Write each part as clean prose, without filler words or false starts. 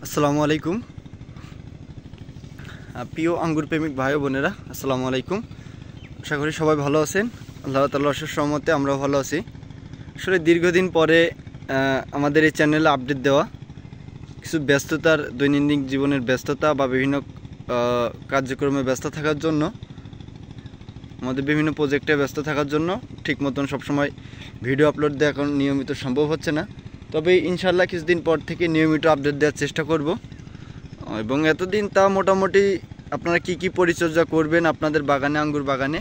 আসসালামু আলাইকুম প্রিয় আঙ্গুর প্রেমিক ভাই বোনেরা, আসসালামু আলাইকুম। আশা করি সবাই ভালো আছেন। আল্লাহ তাআলার অশেষ রহমতে আমরাও ভালো আছি। আসলে দীর্ঘদিন পরে আমাদের এই চ্যানেলে আপডেট দেওয়া, কিছু ব্যস্ততার, দৈনন্দিন জীবনের ব্যস্ততা বা বিভিন্ন কার্যক্রমে ব্যস্ত থাকার জন্য, আমাদের বিভিন্ন প্রজেক্টে ব্যস্ত থাকার জন্য ঠিক মতন সবসময় ভিডিও আপলোড দেওয়া এখন নিয়মিত সম্ভব হচ্ছে না। তবে ইনশাল্লাহ কিছুদিন পর থেকে নিয়মিত আপডেট দেওয়ার চেষ্টা করব। এবং এতদিন তা মোটামুটি আপনারা কি পরিচর্যা করবেন আপনাদের বাগানে, আঙ্গুর বাগানে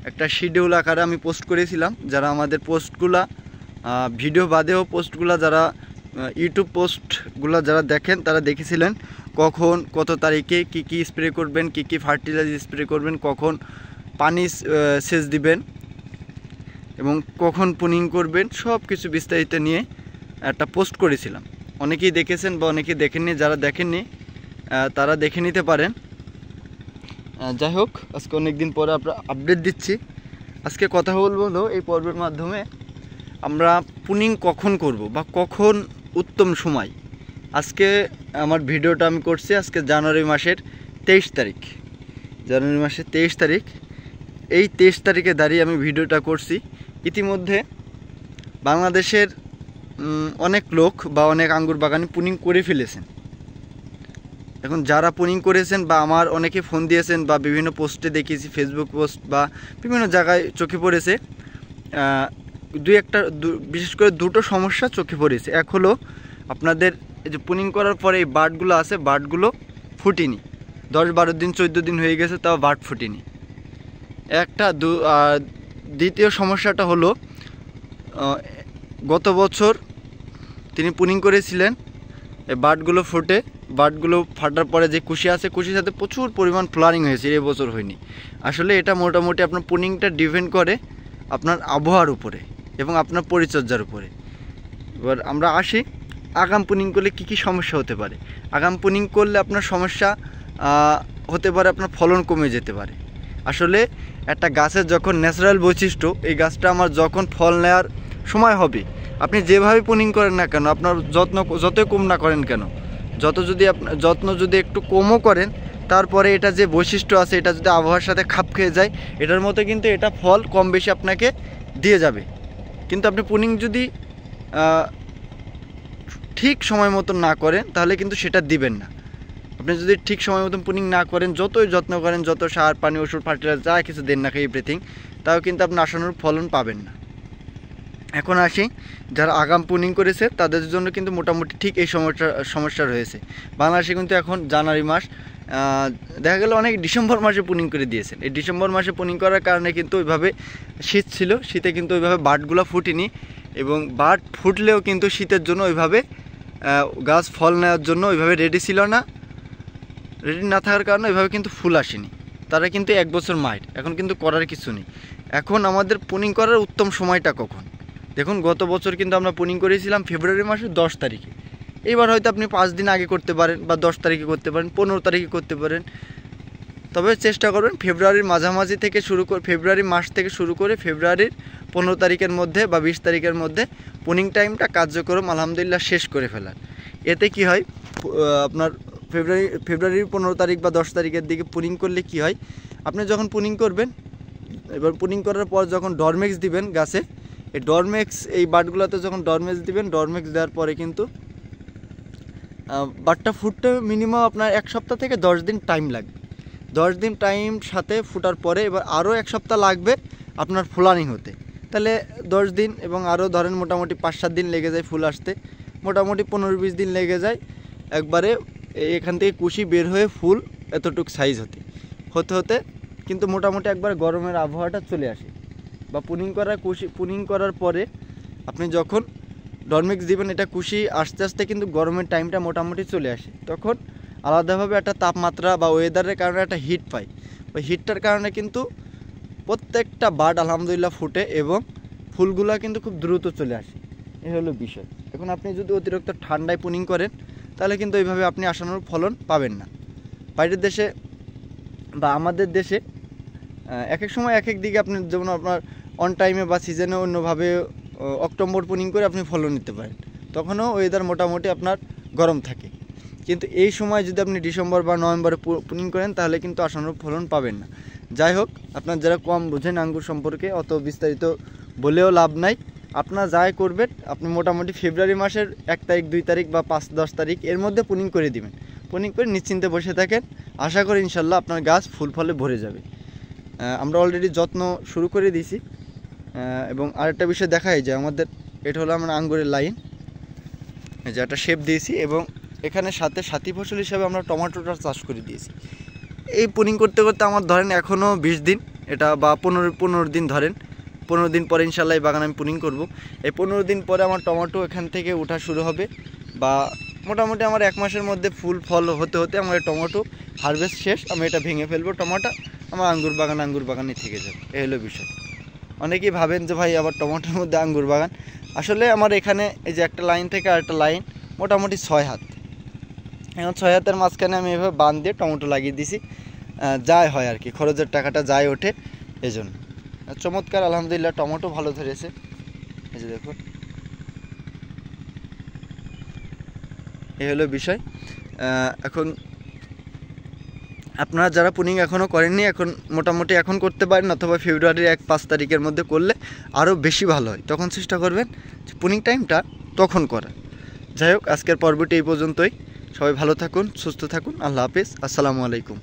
একটা শিডিউল আকারে আমি পোস্ট করেছিলাম। যারা আমাদের পোস্টগুলা ভিডিও বাদেও পোস্টগুলা যারা ইউটিউব পোস্টগুলো যারা দেখেন তারা দেখেছিলেন কখন কত তারিখে কি স্প্রে করবেন, কি ফার্টিলাইজার স্প্রে করবেন, কখন পানি সেচ দিবেন এবং কখন পুনিং করবেন, সব কিছু বিস্তারিত নিয়ে একটা পোস্ট করেছিলাম। অনেকেই দেখেছেন বা অনেকেই দেখেননি। যারা দেখেননি তারা দেখে নিতে পারেন। যাই হোক, আজকে অনেক দিন পরে আমরা আপডেট দিচ্ছি। আজকে কথা বলবো এই পর্বের মাধ্যমে আমরা পুনিং কখন করব বা কখন উত্তম সময়। আজকে আমার ভিডিওটা আমি করছি আজকে জানুয়ারি মাসের 23 তারিখ। জানুয়ারি মাসের 23 তারিখ, এই 23 তারিখে দাঁড়িয়ে আমি ভিডিওটা করছি। ইতিমধ্যে বাংলাদেশের অনেক লোক বা অনেক আঙ্গুর বাগানে পুনিং করে ফেলেছেন। এখন যারা পুনিং করেছেন বা আমার অনেকে ফোন দিয়েছেন বা বিভিন্ন পোস্টে দেখেছি, ফেসবুক পোস্ট বা বিভিন্ন জায়গায় চোখে পড়েছে বিশেষ করে দুটো সমস্যা চোখে পড়েছে। এক হলো আপনাদের এই যে পুনিং করার পরে এই বার্ডগুলো আছে, বার্ডগুলো ফুটিনি, 10-12 দিন 14 দিন হয়ে গেছে তাও বার্ড ফুটিনি একটা। দ্বিতীয় সমস্যাটা হলো গত বছর তিনি পুনিং করেছিলেন, এই বার্ডগুলো ফুটে, বার্ডগুলো ফাটার পরে যে কুশি আছে, কুশির সাথে প্রচুর পরিমাণ ফ্লারিং হয়েছে, এই বছর হয়নি। আসলে এটা মোটামুটি আপনার পুনিংটা ডিপেন্ড করে আপনার আবহাওয়ার উপরে এবং আপনার পরিচর্যার উপরে। এবার আমরা আসি আগাম পুনিং করলে কি সমস্যা হতে পারে। আগাম পুনিং করলে আপনার সমস্যা হতে পারে আপনার ফলন কমে যেতে পারে। আসলে একটা গাছের যখন ন্যাচারাল বৈশিষ্ট্য, এই গাছটা আমার যখন ফল নেওয়ার সময় হবে, আপনি যেভাবে পুনিং করেন না কেন, আপনার যত্ন যতই কম না করেন কেন, যত্ন যদি একটু কমও করেন, তারপরে এটা যে বৈশিষ্ট্য আছে এটা যদি আবহাওয়ার সাথে খাপ খেয়ে যায়, এটার মতো কিন্তু এটা ফল কম বেশি আপনাকে দিয়ে যাবে। কিন্তু আপনি পুনিং যদি ঠিক সময় মতন না করেন তাহলে কিন্তু সেটা দিবেন না। আপনি যদি ঠিক সময় মতন পুনিং না করেন, যতই যত্ন করেন, যত সার পানি ওষুধ ফার্টিলাইজার যা কিছু দেন না খাই এভরিথিং, তাও কিন্তু আপনি আশানুরূপ ফলন পাবেন না। এখন আসি যারা আগাম পুনিং করেছে তাদের জন্য কিন্তু মোটামুটি ঠিক এই সমস্যা রয়েছে। বাংলাদেশে কিন্তু এখন জানুয়ারি মাস, দেখা গেল অনেক ডিসেম্বর মাসে পুনিং করে দিয়েছেন। এই ডিসেম্বর মাসে পুনিং করার কারণে কিন্তু ওইভাবে শীত ছিল, শীতে কিন্তু ওইভাবে বার্ডগুলো ফুটিনি এবং বার্ড ফুটলেও কিন্তু শীতের জন্য ওইভাবে গাছ ফল নেওয়ার জন্য ওইভাবে রেডি ছিল না। রেডি না থাকার কারণে ওইভাবে কিন্তু ফুল আসেনি। তারা কিন্তু 1 বছর মাইট, এখন কিন্তু করার কিছু নেই। এখন আমাদের পুনিং করার উত্তম সময়টা কখন? দেখুন, গত বছর কিন্তু আমরা পুনিং করেছিলাম ফেব্রুয়ারি মাসের 10 তারিখে। এইবার হয়তো আপনি 5 দিন আগে করতে পারেন বা 10 তারিখে করতে পারেন, 15 তারিখে করতে পারেন। তবে চেষ্টা করবেন ফেব্রুয়ারির মাঝামাঝি থেকে শুরু করে, ফেব্রুয়ারি মাস থেকে শুরু করে ফেব্রুয়ারির 15 তারিখের মধ্যে বা 20 তারিখের মধ্যে পুনিং টাইমটা কার্যক্রম আলহামদুলিল্লাহ শেষ করে ফেলার। এতে কি হয়, আপনার ফেব্রুয়ারির 15 তারিখ বা 10 তারিখের দিকে পুনিং করলে কি হয়, আপনি যখন পুনিং করবেন, এবার পুনিং করার পর যখন ডরমেক্স দিবেন গাছে, এই ডরমেক্স এই বার্ডগুলোতে যখন ডরমেক্স দিবেন, ডরমেক্স দেওয়ার পরে কিন্তু বার্ডটা ফুটতে মিনিমাম আপনার 1 সপ্তাহ থেকে 10 দিন টাইম লাগবে। 10 দিন টাইম সাথে ফুটার পরে এবার আরও 1 সপ্তাহ লাগবে আপনার ফুলানি হতে। তাহলে 10 দিন এবং আরও ধরেন মোটামুটি 5-7 দিন লেগে যায় ফুল আসতে, মোটামুটি 15-20 দিন লেগে যায় একবারে এখান থেকে কুশি বের হয়ে ফুল এতটুক সাইজ হতে কিন্তু মোটামুটি একবার গরমের আবহাওয়াটা চলে আসে। বা পুনিং করার পরে আপনি যখন ডরমেক্স দিবেন, এটা কুশি আস্তে আস্তে কিন্তু গরমের টাইমটা মোটামুটি চলে আসে। তখন আলাদাভাবে একটা তাপমাত্রা বা ওয়েদারের কারণে একটা হিট পাই, ওই হিটটার কারণে কিন্তু প্রত্যেকটা বার্ড আলহামদুলিল্লাহ ফুটে এবং ফুলগুলো কিন্তু খুব দ্রুত চলে আসে। এই হলো বিষয়। এখন আপনি যদি অতিরিক্ত ঠান্ডায় পুনিং করেন তাহলে কিন্তু এইভাবে আপনি আশানুরূপ ফলন পাবেন না। বাইরের দেশে বা আমাদের দেশে এক এক সময় এক এক দিকে আপনি যেমন আপনার অন টাইমে বা সিজনে অন্যভাবে অক্টোবর পুনিং করে আপনি ফলন নিতে পারেন, তখনও ওয়েদার মোটামুটি আপনার গরম থাকে। কিন্তু এই সময় যদি আপনি ডিসেম্বর বা নভেম্বরে পুনিং করেন তাহলে কিন্তু আশানুরূপ ফলন পাবেন না। যাই হোক, আপনার যারা কম বোঝেন আঙ্গুর সম্পর্কে, অত বিস্তারিত বলেও লাভ নাই। আপনার যাই করবেন, আপনি মোটামুটি ফেব্রুয়ারি মাসের 1 তারিখ 2 তারিখ বা 5-10 তারিখ এর মধ্যে পুনিং করে দিবেন। পুনিং করে নিশ্চিন্তে বসে থাকেন, আশা করি ইনশাল্লাহ আপনার গাছ ফুল ফলে ভরে যাবে। আমরা অলরেডি যত্ন শুরু করে দিয়েছি। এবং আরেকটা বিষয় দেখাই যে আমাদের এটা হলো আমরা আঙ্গুরের লাইন, এই যে একটা শেপ দিয়েছি, এবং এখানে সাথী ফসল হিসাবে আমরা টমেটোটা চাষ করে দিয়েছি। এই পুনিং করতে করতে আমার ধরেন এখনও 20 দিন, এটা বা 15 দিন ধরেন। 15 দিন পরে ইনশাল্লাহ এই বাগান আমি পুনিং করব। এই 15 দিন পরে আমার টমেটো এখান থেকে ওঠা শুরু হবে, বা মোটামুটি আমার 1 মাসের মধ্যে ফুল ফল হতে হতে আমার টমেটো হারভেস্ট শেষ। আমি এটা ভেঙে ফেলবো, টমেটো আমার আঙ্গুর বাগানে থেকে যাবে। এই হলো বিষয়। অনেকেই ভাবেন যে ভাই আবার টমেটোর মধ্যে আঙ্গুর বাগান। আসলে আমার এখানে এই যে একটা লাইন থেকে আরেকটা লাইন মোটামুটি 6 হাত। এখন 6 হাতের মাঝখানে আমি এভাবে বাঁধ দিয়ে টমেটো লাগিয়ে দিছি, যাই হয় আর কি, খরচের টাকাটা যায় ওঠে, এই জন্য। চমৎকার আলহামদুলিল্লাহ টমেটো ভালো ধরেছে, এই যে দেখুন। এই হলো বিষয়। এখন আপনারা যারা পুনিং এখনও করেননি, এখন মোটামুটি এখন করতে পারেন, অথবা ফেব্রুয়ারির 1-5 তারিখের মধ্যে করলে আরও বেশি ভালো হয়। তখন চেষ্টা করবেন যে পুনিং টাইমটা তখন করা। যাই হোক, আজকের পর্বটি এই পর্যন্তই। সবাই ভালো থাকুন, সুস্থ থাকুন। আল্লাহ হাফেজ, আসসালামু আলাইকুম।